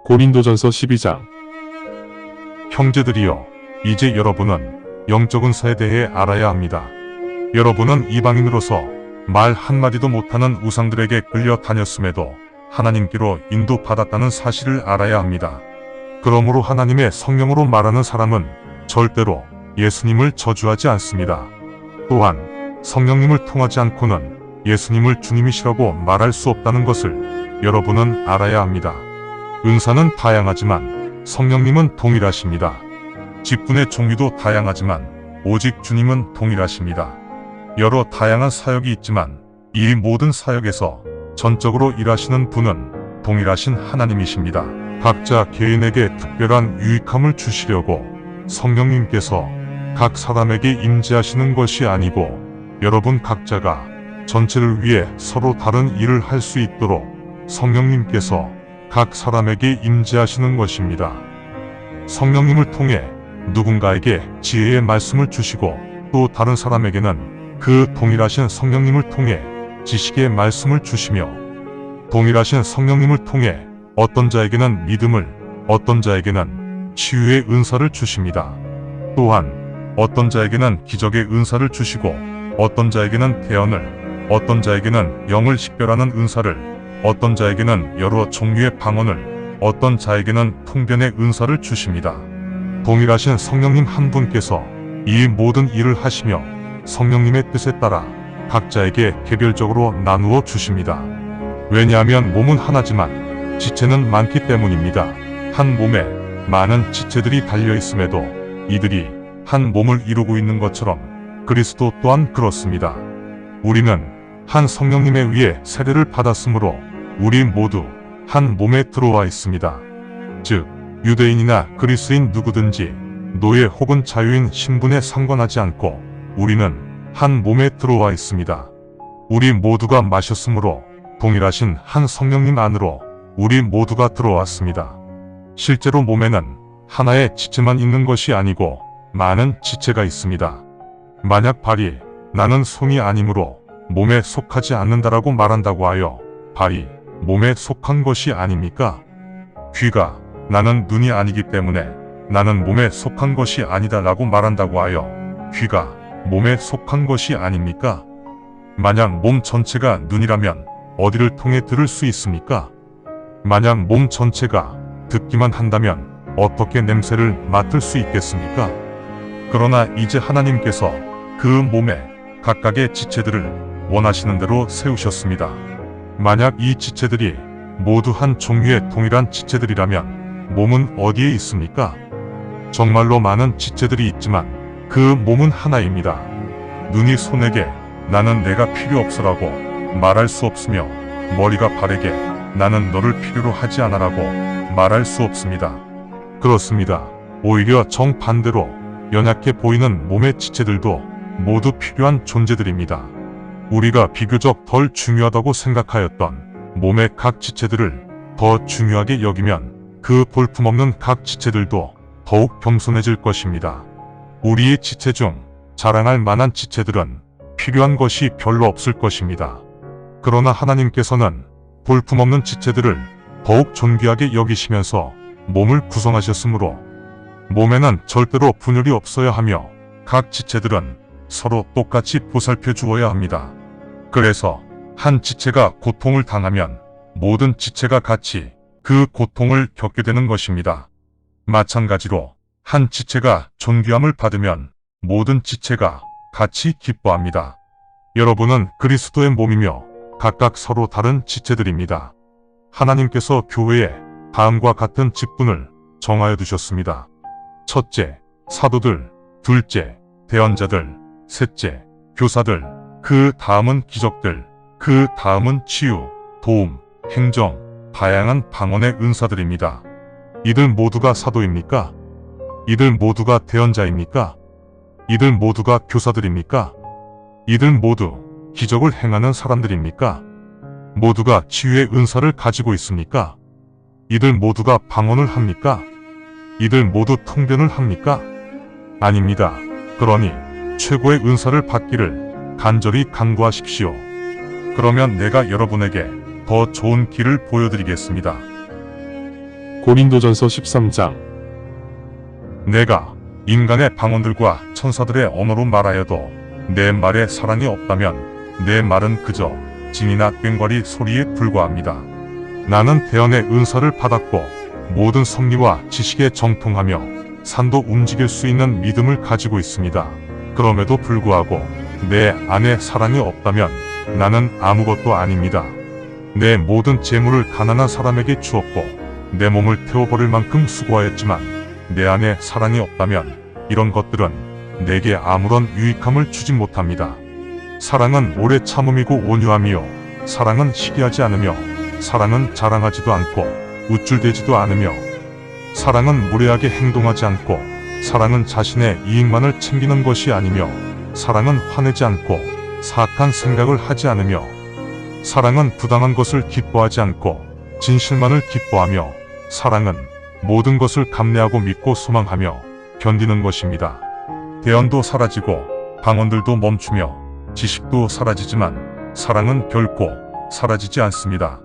고린도전서 12장. 형제들이여, 이제 여러분은 영적 은사에 대해 알아야 합니다. 여러분은 이방인으로서 말 한마디도 못하는 우상들에게 끌려 다녔음에도 하나님께로 인도받았다는 사실을 알아야 합니다. 그러므로 하나님의 성령으로 말하는 사람은 절대로 예수님을 저주하지 않습니다. 또한 성령님을 통하지 않고는 예수님을 주님이시라고 말할 수 없다는 것을 여러분은 알아야 합니다. 은사는 다양하지만 성령님은 동일하십니다. 직분의 종류도 다양하지만 오직 주님은 동일하십니다. 여러 다양한 사역이 있지만 이 모든 사역에서 전적으로 일하시는 분은 동일하신 하나님이십니다. 각자 개인에게 특별한 유익함을 주시려고 성령님께서 각 사람에게 임재하시는 것이 아니고 여러분 각자가 전체를 위해 서로 다른 일을 할 수 있도록 성령님께서 각 사람에게 임재하시는 것입니다. 성령님을 통해 누군가에게 지혜의 말씀을 주시고 또 다른 사람에게는 그 동일하신 성령님을 통해 지식의 말씀을 주시며 동일하신 성령님을 통해 어떤 자에게는 믿음을, 어떤 자에게는 치유의 은사를 주십니다. 또한 어떤 자에게는 기적의 은사를 주시고 어떤 자에게는 대언을, 어떤 자에게는 영을 식별하는 은사를, 어떤 자에게는 여러 종류의 방언을, 어떤 자에게는 통변의 은사를 주십니다. 동일하신 성령님 한 분께서 이 모든 일을 하시며 성령님의 뜻에 따라 각자에게 개별적으로 나누어 주십니다. 왜냐하면 몸은 하나지만 지체는 많기 때문입니다. 한 몸에 많은 지체들이 달려 있음에도 이들이 한 몸을 이루고 있는 것처럼 그리스도 또한 그렇습니다. 우리는 한 성령님에 의해 세례를 받았으므로 우리 모두 한 몸에 들어와 있습니다. 즉 유대인이나 그리스인 누구든지 노예 혹은 자유인 신분에 상관하지 않고 우리는 한 몸에 들어와 있습니다. 우리 모두가 마셨으므로 동일하신 한 성령님 안으로 우리 모두가 들어왔습니다. 실제로 몸에는 하나의 지체만 있는 것이 아니고 많은 지체가 있습니다. 만약 발이 나는 손이 아니므로 몸에 속하지 않는다라고 말한다고 하여 발이 몸에 속한 것이 아닙니까? 귀가 나는 눈이 아니기 때문에 나는 몸에 속한 것이 아니다 라고 말한다고 하여 귀가 몸에 속한 것이 아닙니까? 만약 몸 전체가 눈이라면 어디를 통해 들을 수 있습니까? 만약 몸 전체가 듣기만 한다면 어떻게 냄새를 맡을 수 있겠습니까? 그러나 이제 하나님께서 그 몸에 각각의 지체들을 원하시는 대로 세우셨습니다. 만약 이 지체들이 모두 한 종류의 동일한 지체들이라면 몸은 어디에 있습니까? 정말로 많은 지체들이 있지만 그 몸은 하나입니다. 눈이 손에게 나는 내가 필요 없어라고 말할 수 없으며 머리가 발에게 나는 너를 필요로 하지 않아라고 말할 수 없습니다. 그렇습니다. 오히려 정반대로 연약해 보이는 몸의 지체들도 모두 필요한 존재들입니다. 우리가 비교적 덜 중요하다고 생각하였던 몸의 각 지체들을 더 중요하게 여기면 그 볼품없는 각 지체들도 더욱 겸손해질 것입니다. 우리의 지체 중 자랑할 만한 지체들은 필요한 것이 별로 없을 것입니다. 그러나 하나님께서는 볼품없는 지체들을 더욱 존귀하게 여기시면서 몸을 구성하셨으므로 몸에는 절대로 분열이 없어야 하며 각 지체들은 서로 똑같이 보살펴 주어야 합니다. 그래서 한 지체가 고통을 당하면 모든 지체가 같이 그 고통을 겪게 되는 것입니다. 마찬가지로 한 지체가 존귀함을 받으면 모든 지체가 같이 기뻐합니다. 여러분은 그리스도의 몸이며 각각 서로 다른 지체들입니다. 하나님께서 교회에 다음과 같은 직분을 정하여 두셨습니다. 첫째, 사도들. 둘째, 대언자들. 셋째, 교사들. 그 다음은 기적들. 그 다음은 치유, 도움, 행정, 다양한 방언의 은사들입니다. 이들 모두가 사도입니까? 이들 모두가 대언자입니까? 이들 모두가 교사들입니까? 이들 모두 기적을 행하는 사람들입니까? 모두가 치유의 은사를 가지고 있습니까? 이들 모두가 방언을 합니까? 이들 모두 통변을 합니까? 아닙니다. 그러니 최고의 은사를 받기를 간절히 간구하십시오. 그러면 내가 여러분에게 더 좋은 길을 보여드리겠습니다. 고린도전서 13장. 내가 인간의 방언들과 천사들의 언어로 말하여도 내 말에 사랑이 없다면 내 말은 그저 진이나 꽹과리 소리에 불과합니다. 나는 대언의 은사를 받았고 모든 섭리와 지식에 정통하며 산도 움직일 수 있는 믿음을 가지고 있습니다. 그럼에도 불구하고 내 안에 사랑이 없다면 나는 아무것도 아닙니다. 내 모든 재물을 가난한 사람에게 주었고 내 몸을 태워버릴 만큼 수고하였지만 내 안에 사랑이 없다면 이런 것들은 내게 아무런 유익함을 주지 못합니다. 사랑은 오래 참음이고 온유함이요, 사랑은 시기하지 않으며, 사랑은 자랑하지도 않고 우쭐대지도 않으며, 사랑은 무례하게 행동하지 않고, 사랑은 자신의 이익만을 챙기는 것이 아니며, 사랑은 화내지 않고 사악한 생각을 하지 않으며, 사랑은 부당한 것을 기뻐하지 않고 진실만을 기뻐하며, 사랑은 모든 것을 감내하고 믿고 소망하며 견디는 것입니다. 대언도 사라지고 방언들도 멈추며 지식도 사라지지만 사랑은 결코 사라지지 않습니다.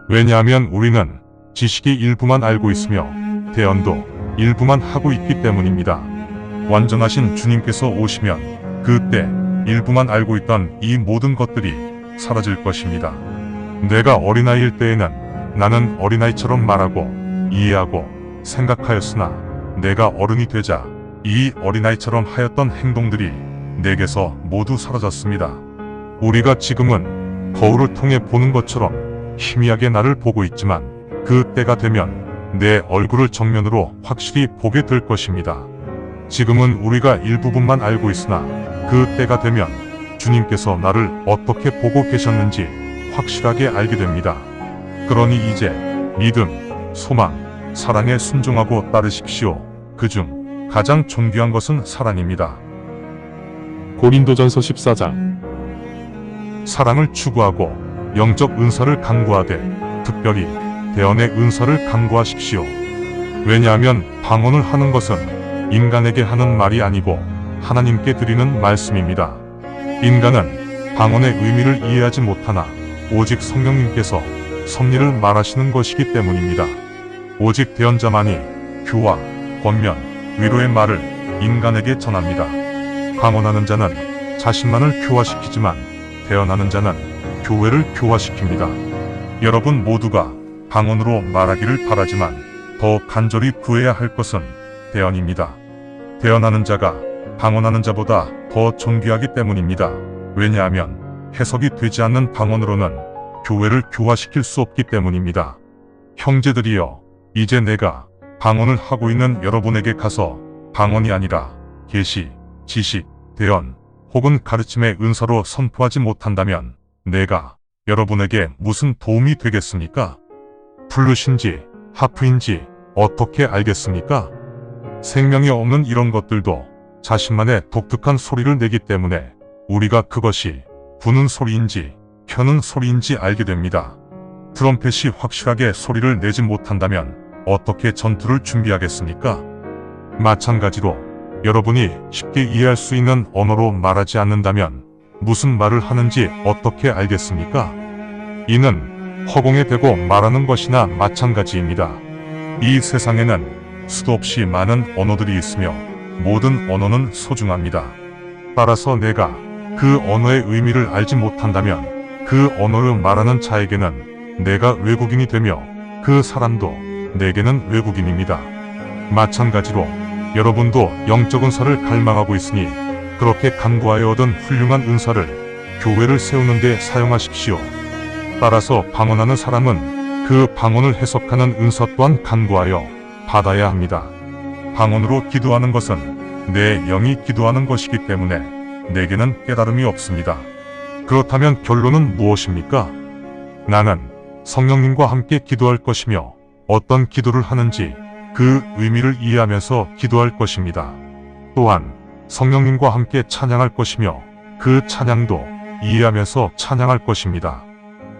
왜냐하면 우리는 지식이 일부만 알고 있으며 대언도 일부만 하고 있기 때문입니다. 완전하신 주님께서 오시면 그때 일부만 알고 있던 이 모든 것들이 사라질 것입니다. 내가 어린아이일 때에는 나는 어린아이처럼 말하고 이해하고 생각하였으나 내가 어른이 되자 이 어린아이처럼 하였던 행동들이 내게서 모두 사라졌습니다. 우리가 지금은 거울을 통해 보는 것처럼 희미하게 나를 보고 있지만 그 때가 되면 내 얼굴을 정면으로 확실히 보게 될 것입니다. 지금은 우리가 일부분만 알고 있으나 그 때가 되면 주님께서 나를 어떻게 보고 계셨는지 확실하게 알게 됩니다. 그러니 이제 믿음, 소망, 사랑에 순종하고 따르십시오. 그중 가장 존귀한 것은 사랑입니다. 고린도전서 14장. 사랑을 추구하고 영적 은사를 강구하되 특별히 대언의 은사를 강구하십시오. 왜냐하면 방언을 하는 것은 인간에게 하는 말이 아니고 하나님께 드리는 말씀입니다. 인간은 방언의 의미를 이해하지 못하나 오직 성령님께서 섭리를 말하시는 것이기 때문입니다. 오직 대언자만이 교화, 권면, 위로의 말을 인간에게 전합니다. 방언하는 자는 자신만을 교화시키지만 대언하는 자는 교회를 교화시킵니다. 여러분 모두가 방언으로 말하기를 바라지만 더 간절히 구해야 할 것은 대언입니다. 대언하는 자가 방언하는 자보다 더 존귀하기 때문입니다. 왜냐하면 해석이 되지 않는 방언으로는 교회를 교화시킬 수 없기 때문입니다. 형제들이여, 이제 내가 방언을 하고 있는 여러분에게 가서 방언이 아니라 계시, 지식, 대언 혹은 가르침의 은사로 선포하지 못한다면 내가 여러분에게 무슨 도움이 되겠습니까? 플룻인지 하프인지 어떻게 알겠습니까? 생명이 없는 이런 것들도 자신만의 독특한 소리를 내기 때문에 우리가 그것이 부는 소리인지 켜는 소리인지 알게 됩니다. 트럼펫이 확실하게 소리를 내지 못한다면 어떻게 전투를 준비하겠습니까? 마찬가지로 여러분이 쉽게 이해할 수 있는 언어로 말하지 않는다면 무슨 말을 하는지 어떻게 알겠습니까? 이는 허공에 대고 말하는 것이나 마찬가지입니다. 이 세상에는 수도 없이 많은 언어들이 있으며 모든 언어는 소중합니다. 따라서 내가 그 언어의 의미를 알지 못한다면 그 언어를 말하는 자에게는 내가 외국인이 되며 그 사람도 내게는 외국인입니다. 마찬가지로 여러분도 영적 은사를 갈망하고 있으니 그렇게 간구하여 얻은 훌륭한 은사를 교회를 세우는 데 사용하십시오. 따라서 방언하는 사람은 그 방언을 해석하는 은사 또한 간구하여 받아야 합니다. 방언으로 기도하는 것은 내 영이 기도하는 것이기 때문에 내게는 깨달음이 없습니다. 그렇다면 결론은 무엇입니까? 나는 성령님과 함께 기도할 것이며 어떤 기도를 하는지 그 의미를 이해하면서 기도할 것입니다. 또한 성령님과 함께 찬양할 것이며 그 찬양도 이해하면서 찬양할 것입니다.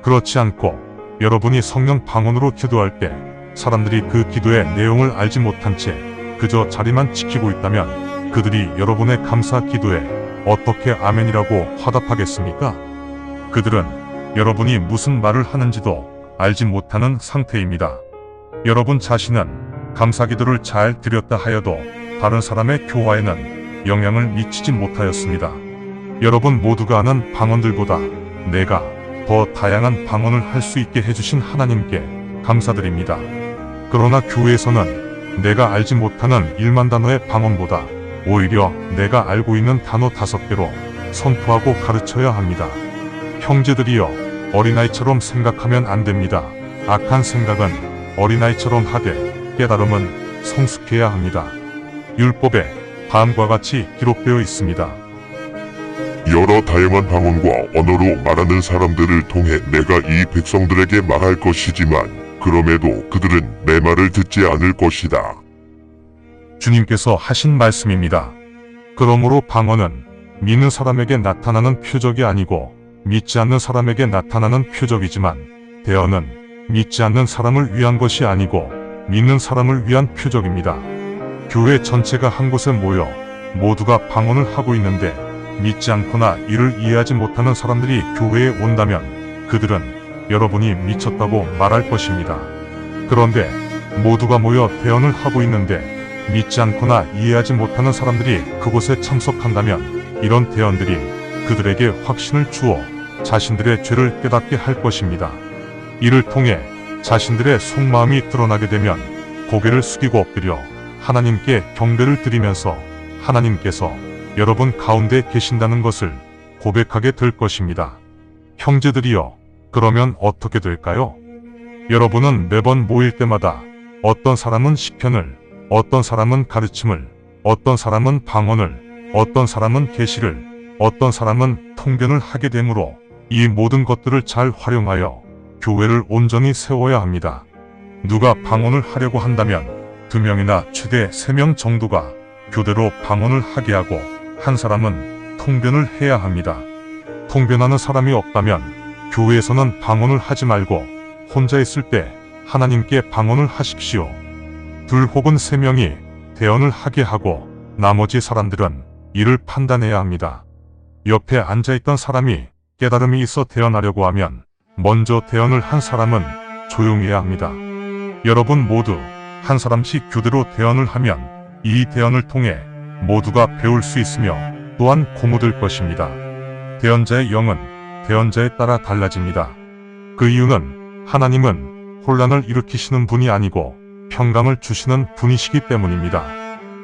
그렇지 않고 여러분이 성령 방언으로 기도할 때 사람들이 그 기도의 내용을 알지 못한 채 그저 자리만 지키고 있다면 그들이 여러분의 감사 기도에 어떻게 아멘이라고 화답하겠습니까? 그들은 여러분이 무슨 말을 하는지도 알지 못하는 상태입니다. 여러분 자신은 감사기도를 잘 드렸다 하여도 다른 사람의 교화에는 영향을 미치지 못하였습니다. 여러분 모두가 아는 방언들보다 내가 더 다양한 방언을 할 수 있게 해주신 하나님께 감사드립니다. 그러나 교회에서는 내가 알지 못하는 1만 단어의 방언보다 오히려 내가 알고 있는 단어 5개로 선포하고 가르쳐야 합니다. 형제들이여, 어린아이처럼 생각하면 안 됩니다. 악한 생각은 어린아이처럼 하되 깨달음은 성숙해야 합니다. 율법에 다음과 같이 기록되어 있습니다. 여러 다양한 방언과 언어로 말하는 사람들을 통해 내가 이 백성들에게 말할 것이지만 그럼에도 그들은 내 말을 듣지 않을 것이다. 주님께서 하신 말씀입니다. 그러므로 방언은 믿는 사람에게 나타나는 표적이 아니고 믿지 않는 사람에게 나타나는 표적이지만 대언은 믿지 않는 사람을 위한 것이 아니고 믿는 사람을 위한 표적입니다. 교회 전체가 한 곳에 모여 모두가 방언을 하고 있는데 믿지 않거나 이를 이해하지 못하는 사람들이 교회에 온다면 그들은 여러분이 미쳤다고 말할 것입니다. 그런데 모두가 모여 대언을 하고 있는데 믿지 않거나 이해하지 못하는 사람들이 그곳에 참석한다면 이런 대언들이 그들에게 확신을 주어 자신들의 죄를 깨닫게 할 것입니다. 이를 통해 자신들의 속마음이 드러나게 되면 고개를 숙이고 엎드려 하나님께 경배를 드리면서 하나님께서 여러분 가운데 계신다는 것을 고백하게 될 것입니다. 형제들이여, 그러면 어떻게 될까요? 여러분은 매번 모일 때마다 어떤 사람은 시편을, 어떤 사람은 가르침을, 어떤 사람은 방언을, 어떤 사람은 계시를, 어떤 사람은 통변을 하게 되므로 이 모든 것들을 잘 활용하여 교회를 온전히 세워야 합니다. 누가 방언을 하려고 한다면 2명이나 최대 3명 정도가 교대로 방언을 하게 하고 한 사람은 통변을 해야 합니다. 통변하는 사람이 없다면 교회에서는 방언을 하지 말고 혼자 있을 때 하나님께 방언을 하십시오. 2 혹은 3명이 대언을 하게 하고 나머지 사람들은 이를 판단해야 합니다. 옆에 앉아있던 사람이 깨달음이 있어 대언하려고 하면 먼저 대언을 한 사람은 조용해야 합니다. 여러분 모두 한 사람씩 교대로 대언을 하면 이 대언을 통해 모두가 배울 수 있으며 또한 고무될 것입니다. 대언자의 영은 대언자에 따라 달라집니다. 그 이유는 하나님은 혼란을 일으키시는 분이 아니고 평강을 주시는 분이시기 때문입니다.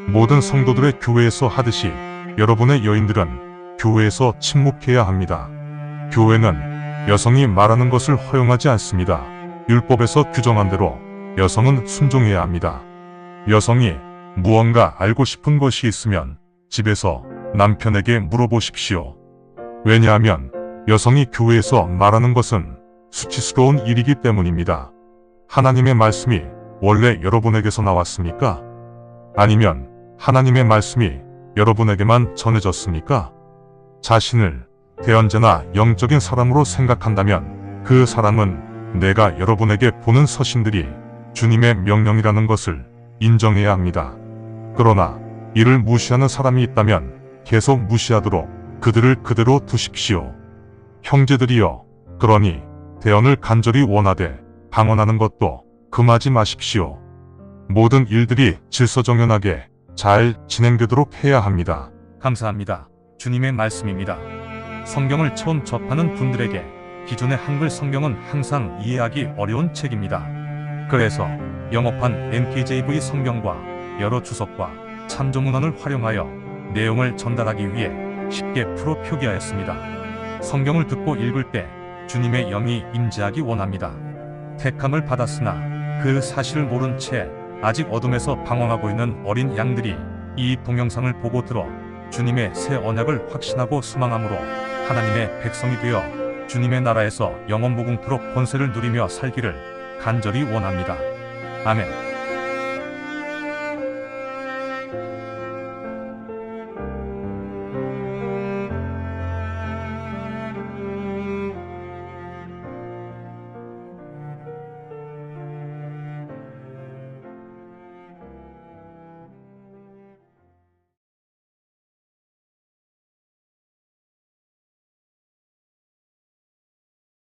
모든 성도들의 교회에서 하듯이 여러분의 여인들은 교회에서 침묵해야 합니다. 교회는 여성이 말하는 것을 허용하지 않습니다. 율법에서 규정한 대로 여성은 순종해야 합니다. 여성이 무언가 알고 싶은 것이 있으면 집에서 남편에게 물어보십시오. 왜냐하면 여성이 교회에서 말하는 것은 수치스러운 일이기 때문입니다. 하나님의 말씀이 원래 여러분에게서 나왔습니까? 아니면 하나님의 말씀이 여러분에게만 전해졌습니까? 자신을 대언자나 영적인 사람으로 생각한다면 그 사람은 내가 여러분에게 보는 서신들이 주님의 명령이라는 것을 인정해야 합니다. 그러나 이를 무시하는 사람이 있다면 계속 무시하도록 그들을 그대로 두십시오. 형제들이여, 그러니 대언을 간절히 원하되 방언하는 것도 금하지 마십시오. 모든 일들이 질서정연하게 잘 진행되도록 해야 합니다. 감사합니다. 주님의 말씀입니다. 성경을 처음 접하는 분들에게 기존의 한글 성경은 항상 이해하기 어려운 책입니다. 그래서 영어판 NKJV 성경과 여러 주석과 참조문헌을 활용하여 내용을 전달하기 위해 쉽게 풀어 표기하였습니다. 성경을 듣고 읽을 때 주님의 영이 임재하기 원합니다. 택함을 받았으나 그 사실을 모른 채 아직 어둠에서 방황하고 있는 어린 양들이 이 동영상을 보고 들어 주님의 새 언약을 확신하고 소망함으로 하나님의 백성이 되어 주님의 나라에서 영원 무궁토록 권세를 누리며 살기를 간절히 원합니다. 아멘.